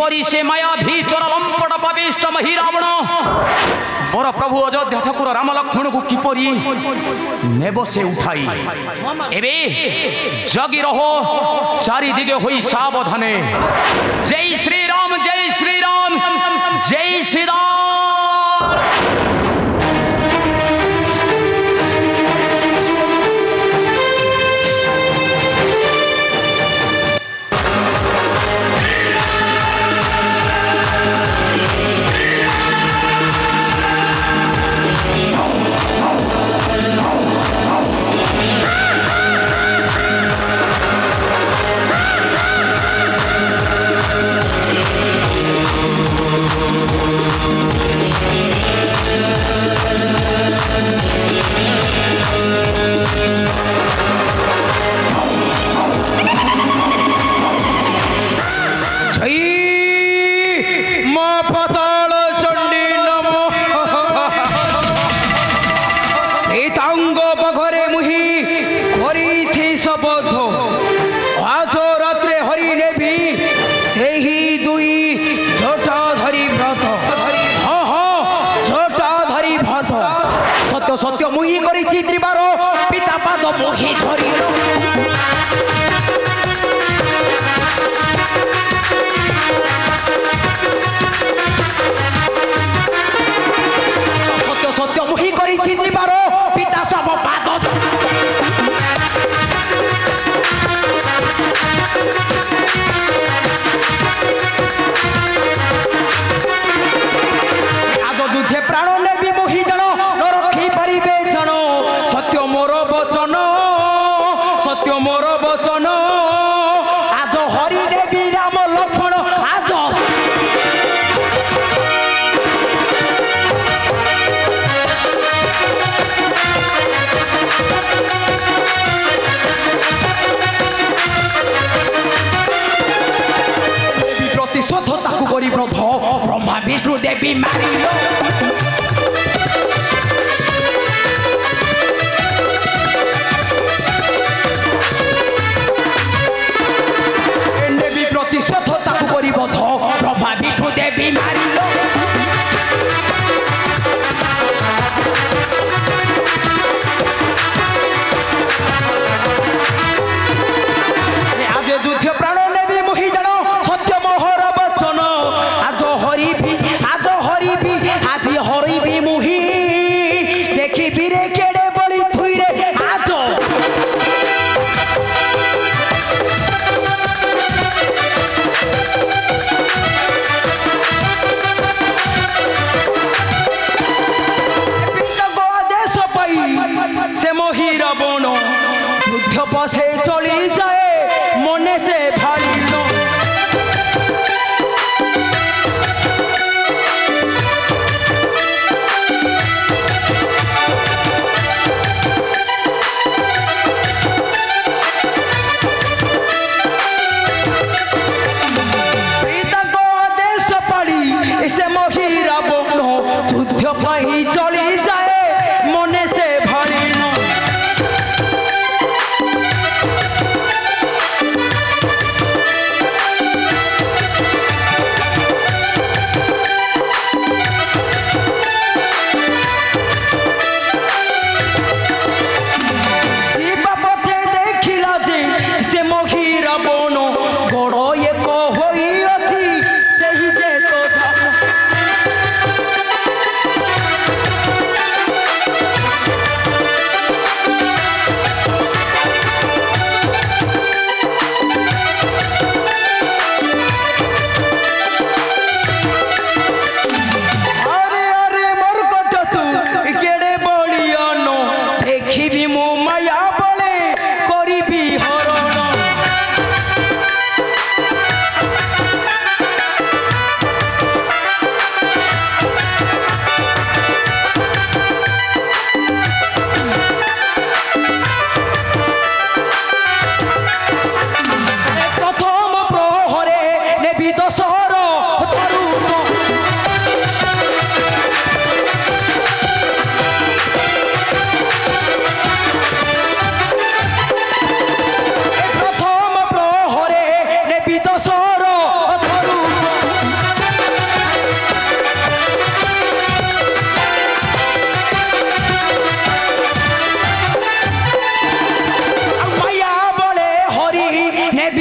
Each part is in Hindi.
किपरि से माया भी चोर लंपट पापिष्ट मही रावण मोर प्रभु अयोध्या ठाकुर राम लक्ष्मण को किपरि नेब से उठाई एबे जगी रहो चारि दिगे होई सावधाने। जय श्री राम जय श्री राम जय श्री राम। सत्य मुही करिछि त्रिबार पिता पाद मुही धरि सत्य सत्य मुही करिछि त्रिबार पिता सब पाद आज युद्धे प्राण नेबी मुही जन सत्य मोर वचन आज हरि देवी राम लक्ष्मण आज प्रतिशोध ताकू करी ब्रध ब्रह्मा विष्णु देवी मारी ब्रह्मा विष्णु देवी मारी आज युद्ध प्राण नेबी मुही जन सत्य मोहर वचन आज हरिबी आज हरिबी मुही देखी बीरे केड़े बड़ी थुई रे आज से मोही रावण युद्ध पसे चली जाए मने से भारी पिता को आदेश पाली से मोही रावण युद्ध पही चली जाए मने से भारी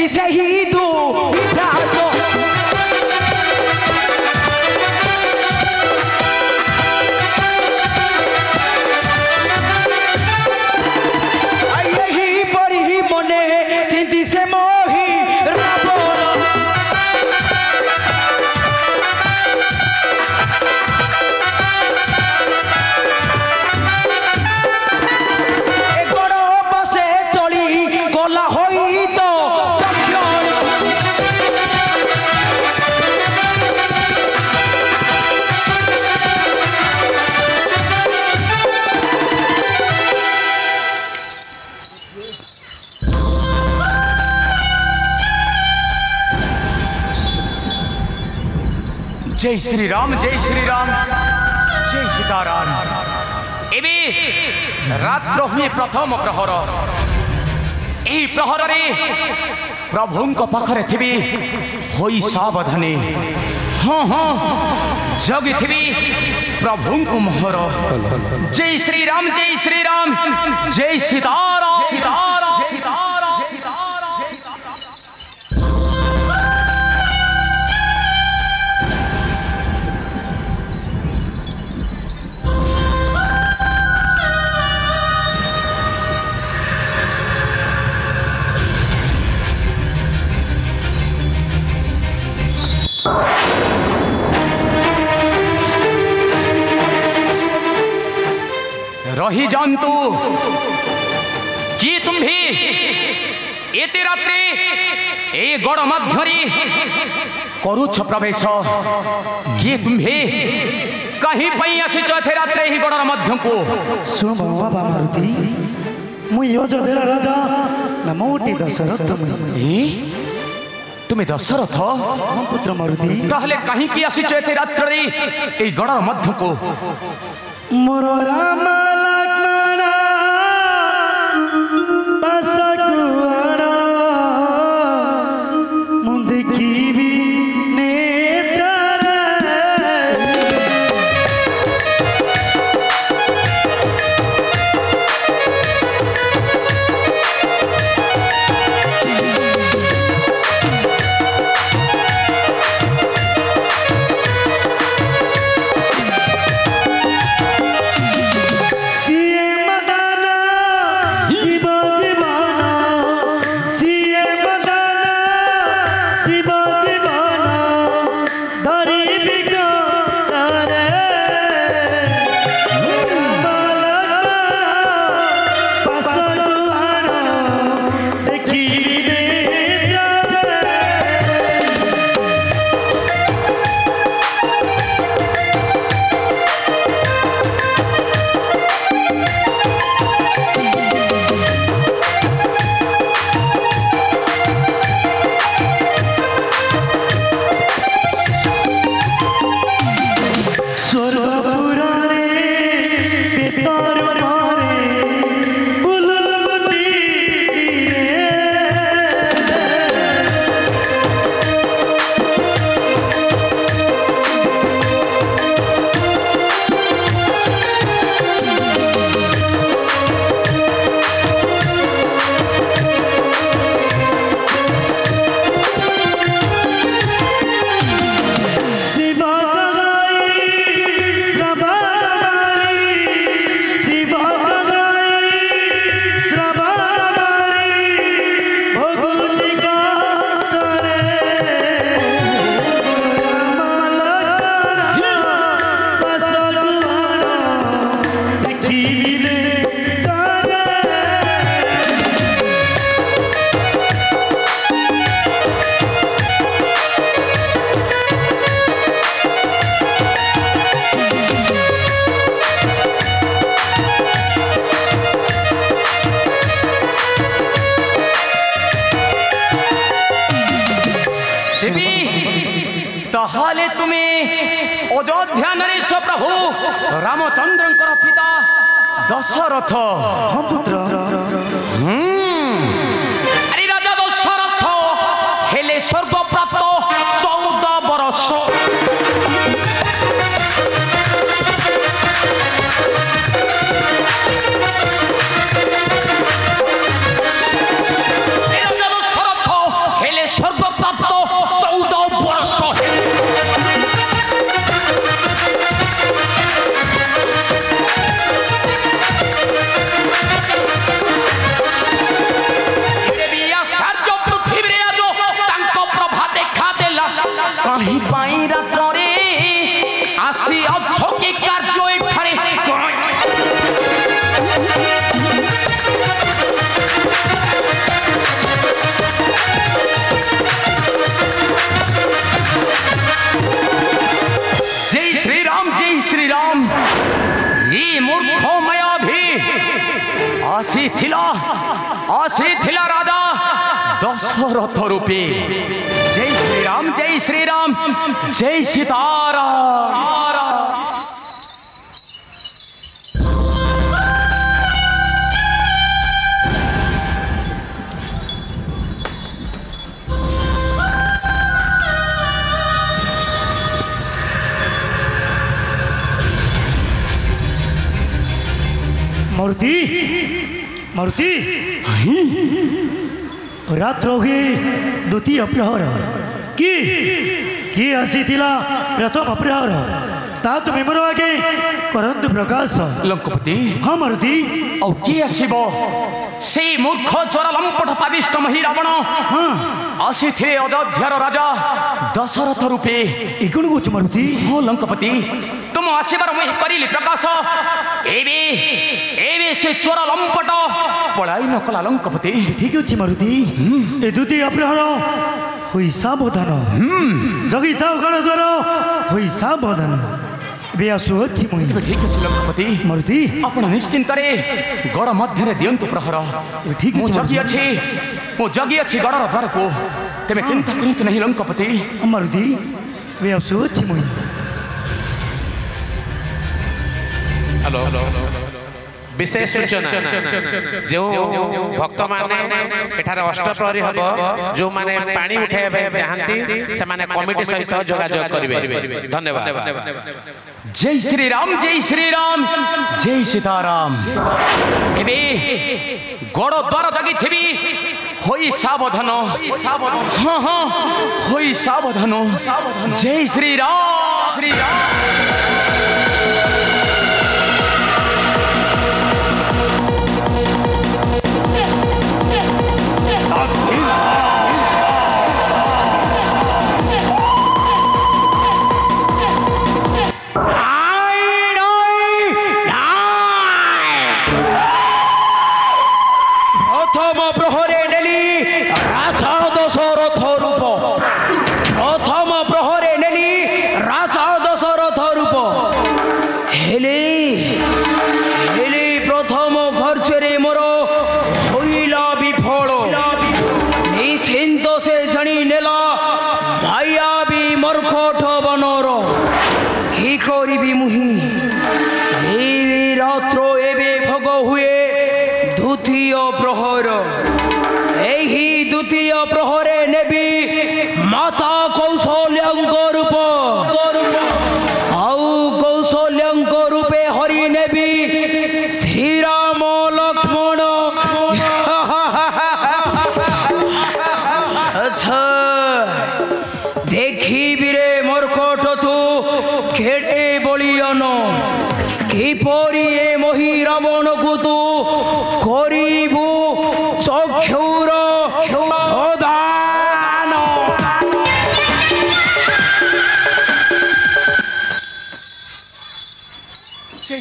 देवी से ही दू यही पर ही मने चिंती से मोही जय श्री राम जय श्री राम जय सीताराम। एबे रात्र हुए प्रथम प्रहर एही प्रहर रे प्रभु को पाखरे थिबी होई सावधानी हाँ हाँ जगी थिबी प्रभु को मोहर। जय श्री राम जय श्री राम जय सीताराम सीताराम सीताराम। रही जानतु कि तुम्ही एते रात्रे ए गड़ मध्यरी करुछ प्रवेश कि तुम्ही कहीं पई आसी चौथे रात्रे ही गड़ मध्य को सुन बाबा मारुति मु अयोध्या राजा ना मोटी दशरथ तुम्हें दशरथ पुत्र मारुति ताहले कहीं की आसी चौथे रात्रे ए गड़ मध्य को मोर राम लक्ष्मण बसकुआड़ा मु देखिबी ताहाले तुम्हें अयोध्या नरेश प्रभु रामचंद्र पिता दशरथ हाँ पुत्र अरे राजा दशरथ हेले स्वर्ग प्राप्त 14 बरस थिला राजा दशरथ रूपे। जय श्री राम, जय श्री राम, जय सीताराम। मारुति मारुति रात्र हुए द्वितीय प्रहर कि आसीथिला प्रथम प्रहर ता तुम मोर आगे करंतु प्रकाश। लंकापति हाँ मारुति और किए आसीबो से मूर्ख चोर लंपट पाविष्ट मही रावण हाँ आसीथिले अयोध्यार राजा दशरथ रूपे। ये कौन कौच मारुति? हो लंकापति तुम आसीबार मुई करिली प्रकाश एबे एबे से चोर लंपट पढ़ाई न कला लंकापति। ठीक अच्छे मारुति ए द्वितीय प्रहर हुई सावधान जगी था गण द्वार हुई सावधान बेआसु अच्छी मुई। ठीक अच्छे लंकापति मारुति आपण निश्चिंत रे गड़ मध्य दियंतु प्रहर। ठीक मु जगी अच्छे मु जगी अच्छे गड़र द्वार को तेमे चिंता करंतु नहीं लंकापति। मारुति बेआसु अच्छी मुई। हेलो विशेष सूचना जो भक्त माने एठार अष्टप्रहरी हम जो माने पानी उठाइबा चाहती से माने कमिटी सहित जोगाजोग करिवे। धन्यवाद। जय श्री राम, जय श्री राम, जय सीताराम। एबे गड़ द्वार जगी थिबी होई सावधान। हाँ हाँ होई सावधान। जय श्री राम, श्री राम।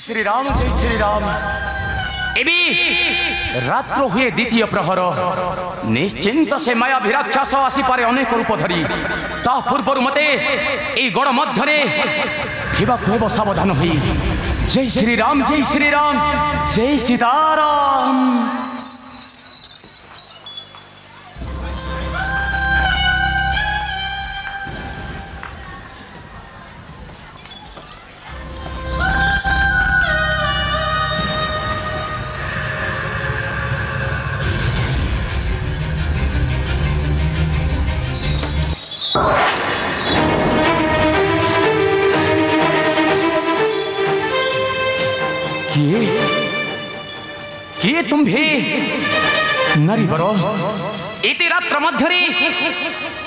श्री राम, जय श्री राम। एबी रात्र हुए द्वितीय प्रहर निश्चिंत से माया विराक्षस आसी पारे अनेक रूप धरी ता पूर्व मते ए गड़ मध्य थिबा सावधान हुई। जय श्री राम, जय श्री राम, जय सीताराम। किए तुम भी नारी बरो इति रात्र मध्यरी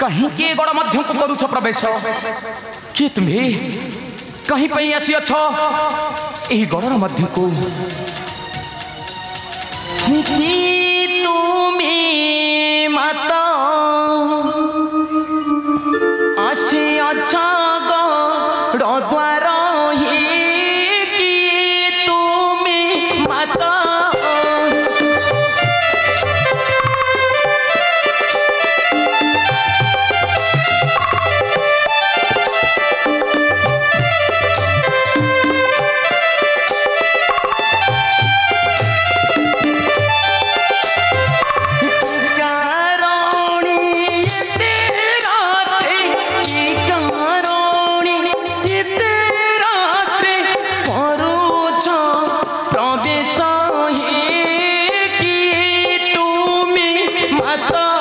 कहीं के गड़ मध्य को करूछ प्रवेश किए तुम भी कहीं पई आसी अछ एही गड़र मध्य को कि तुमी माता आसी अच्छा गड़ द्वार माता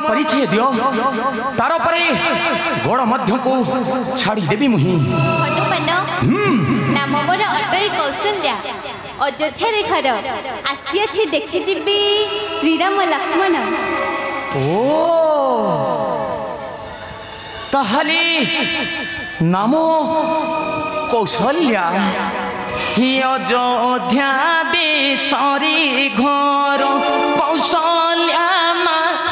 परिचय दियो तार परे गोड़ मध्य को छाड़ी देवी मुही हनुमान नाम मोर अटई कौशल्या अयोध्या रे घर आसी अछि देखि जिबी श्रीराम लक्ष्मण ओ ताहली नामो कौशल्या ही अयोध्या देशरी घर कौशल्या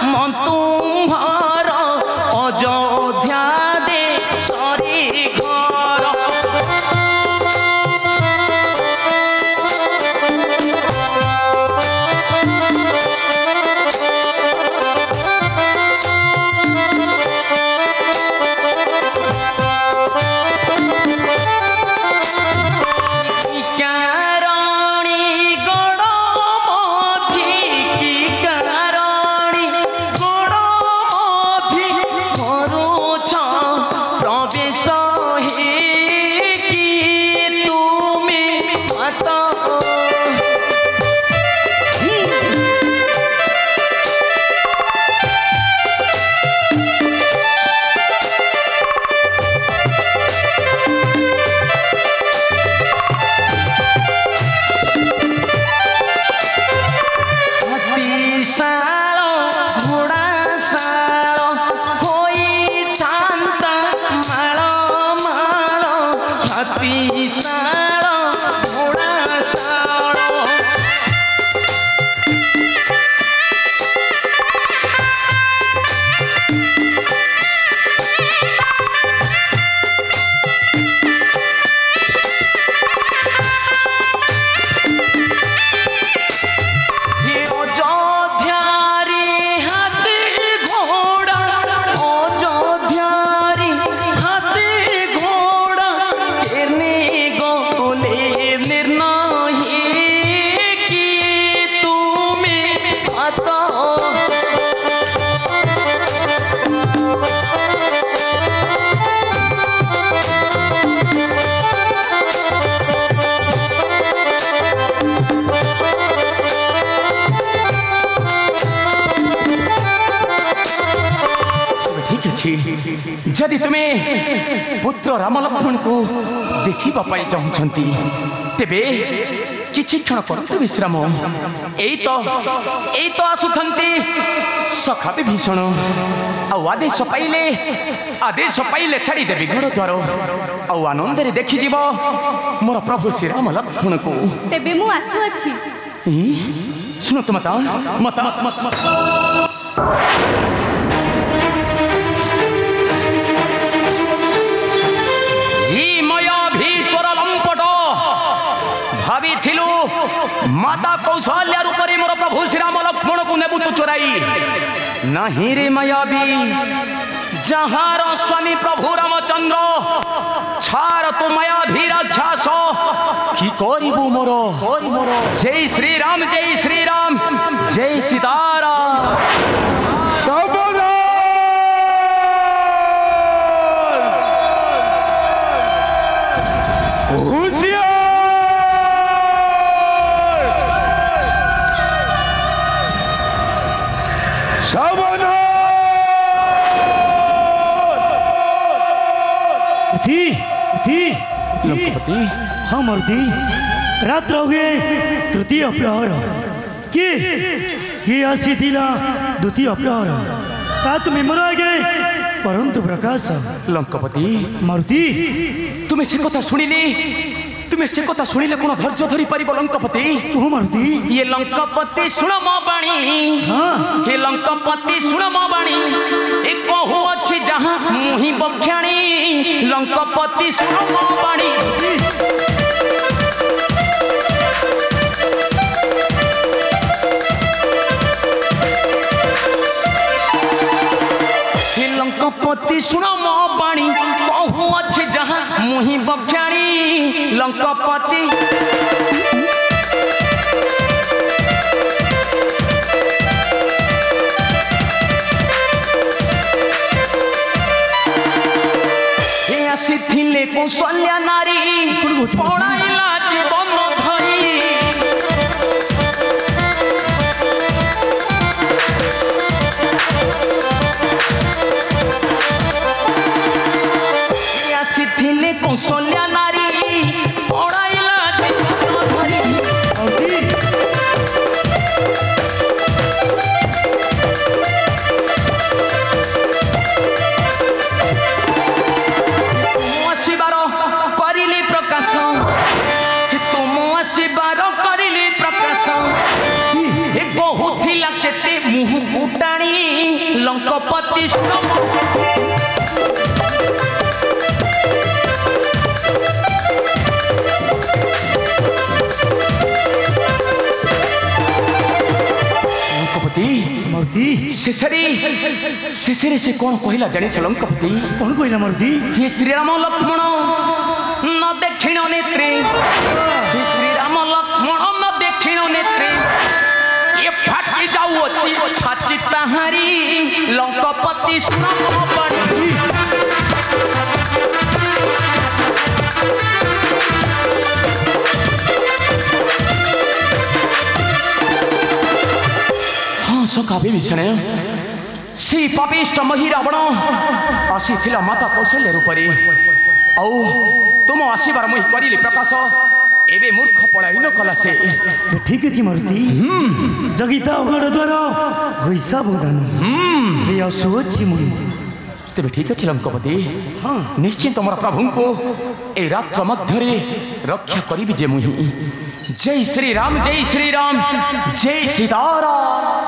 मन तुम्हार अयोध्या देशरी घर जदि तुम्हें पुत्र राम लक्ष्मण को देखा चाहती तेबे किछि क्षण करतु विश्राम एई तो आसुछंती सखा विभीषण आदेश पाइले छाड़ी देवी घर द्वार आनंद रे देखि जीव मोर प्रभु श्री राम लक्ष्मण को तेबे मु आसु अछि सुनो तो मता मता माता कौशल्या रूपरे मोर प्रभु श्री राम लक्ष्मण को नेबु तु चोराई नहीं रे मायावी जहार स्वामी प्रभु रामचंद्र छार तो मायावी राक्षस की करिबु मोर जय श्री राम जय सीताराम हाँ मरुति रात्र हुए तृतीय प्रहर किए आसी द्वितीय प्रहर ता तुम्हें मोर आगे परंतु प्रकाश लंकापति मारुति तुम्हें से कथा शुणिले कौन धैर्य धरी पार लंकापति मारुति ये लंकापति शुण मो बाणी ये लंकापति शुण मो बाणी एक कहू अच्छी जहाँ मुही बख्याणी लंकापति शुण मो बाणी लंकापति शुण मो बाणी कहू अच्छी जहाँ मुही बख्याणी लंकापति कौशल्या नारी पड़ाइला आसबार करिली प्रकाश तुम आसबार करिली प्रकाश कहूला केते मुह कुटाणी लंकपति मूर्ति शेषे से कौन कहला जाने लंकपति कौन कहला मूर्ति ये श्रीराम लक्ष्मण न दक्षिण नेत्री श्रीराम लक्ष्मण न दक्षिण नेत्री ये फाटी जाऊ अच्छी छाची ताहारी लंकपति श्रम पड़ी सखा विभीषण से पापिष्ट मही रावण आसी माता कौशल्य रूपरे औ तुम आसबार मुही करिली प्रकाश एबे मूर्ख पलायन कला से ठीक है मूर्ति जगिता अगड़ द्वार होई सावधान असुची मुई तेरे ठीक अच्छे लंकपति हाँ निश्चिंत मोर प्रभु को ए रात्र मध्य रक्षा करी जे मुही जय श्री राम जय सीताराम।